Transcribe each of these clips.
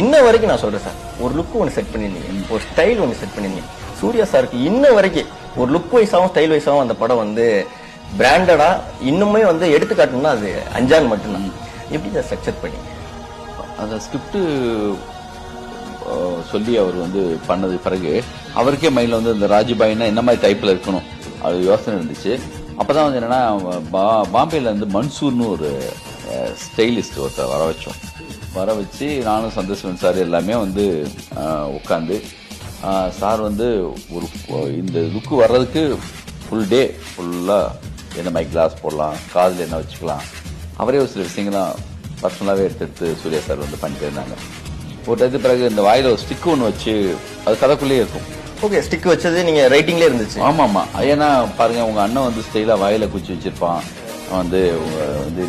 இன்ன வரைக்கும் நான் சொல்றேன் சார், ஒரு லுக் ஒன்று செட் பண்ணிருந்தீங்க, ஒரு ஸ்டைல் ஒன்று செட் பண்ணிருந்தீங்க. சூர்யா சாருக்கு இன்ன வரைக்கும் ஒரு லுக் வைஸாவும் ஸ்டைல் வைஸாவும் அந்த படம் வந்து பிராண்டடா இன்னுமே வந்து எடுத்துக்காட்டணும்னா அது அஞ்சான் மட்டும்தான். எப்படி சார் ஸ்ட்ரக்சர் பண்ணீங்க? அந்த ஸ்கிரிப்ட் சொல்லி அவர் வந்து பண்ணது பிறகு அவருக்கே மைண்ட்ல வந்து இந்த ராஜுபாய்னா என்ன மாதிரி டைப்ல இருக்கணும் அது யோசனை இருந்துச்சு. அப்பதான் வந்து என்னன்னா பாம்பேல இருந்து மன்சூர்னு ஒரு ஸ்டைலிஸ்ட் ஒருத்தர் வர வச்சு நானும் சந்தோஷன் சார் எல்லாமே வந்து உட்காந்து சார் வந்து ஒரு இந்த லுக்கு வர்றதுக்கு ஃபுல் டே ஃபுல்லாக என்ன மைக் கிளாஸ் போடலாம், காதில் என்ன வச்சுக்கலாம், அவரே ஒரு சில விஷயங்கள்லாம் பர்சனலாகவே எடுத்து சூர்யா சார் வந்து பண்ணிட்டு இருந்தாங்க. ஒரு டயத்துக்கு பிறகு இந்த வாயில ஒரு ஸ்டிக் ஒன்று வச்சு அது கதைக்குள்ளேயே இருக்கும். ஓகே, ஸ்டிக் வச்சது நீங்க ரைட்டிங்லேயே இருந்துச்சு? ஆமாம். ஏன்னா பாருங்க, உங்க அண்ணன் வந்து ஸ்டைலாக வாயில குச்சி வச்சிருப்பான், வந்து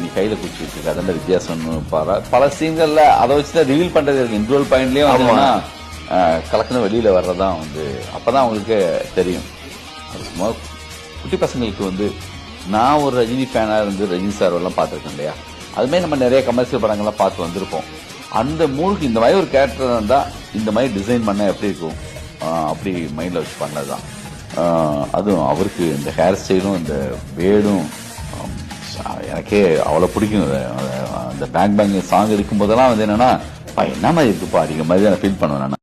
நீ கையில குச்சி வச்சிருக்க, அதெல்லாம் வித்தியாசம்னு பல சீன்கள்ல அதை வச்சுதான் ரிவீல் பண்றது இருக்கு. இன்ட்ரோல் பாயிண்ட்லயும் வந்து கலக்கணும் வெளியில வர்றதான் வந்து அப்பதான் அவங்களுக்கு தெரியும். சும்மா குட்டி பசங்களுக்கு வந்து நான் ஒரு ரஜினி ஃபேனா இருந்து ரஜினி சார் எல்லாம் பார்த்துருக்கேன் இல்லையா, அதுமாதிரி நம்ம நிறைய கமர்ஷியல் படங்கள்லாம் பார்த்து வந்திருப்போம். அந்த மூடுக்கு இந்த மாதிரி ஒரு கேரக்டர் இருந்தா இந்த மாதிரி டிசைன் பண்ண எப்படி இருக்கும் அப்படி மைண்ட்ல வச்சு பண்ணதுதான். அதுவும் அவருக்கு இந்த ஹேர் ஸ்டைலும் இந்த வேடும் எனக்கே அவ்வளவு பிடிக்கும். அந்த பேங் பேங் சாங் இருக்கும் போதெல்லாம் வந்து என்னன்னா என்ன மாதிரி இருக்குப்பா அப்படிங்கிற மாதிரி நான் ஃபீல் பண்ணுவேன் நான்.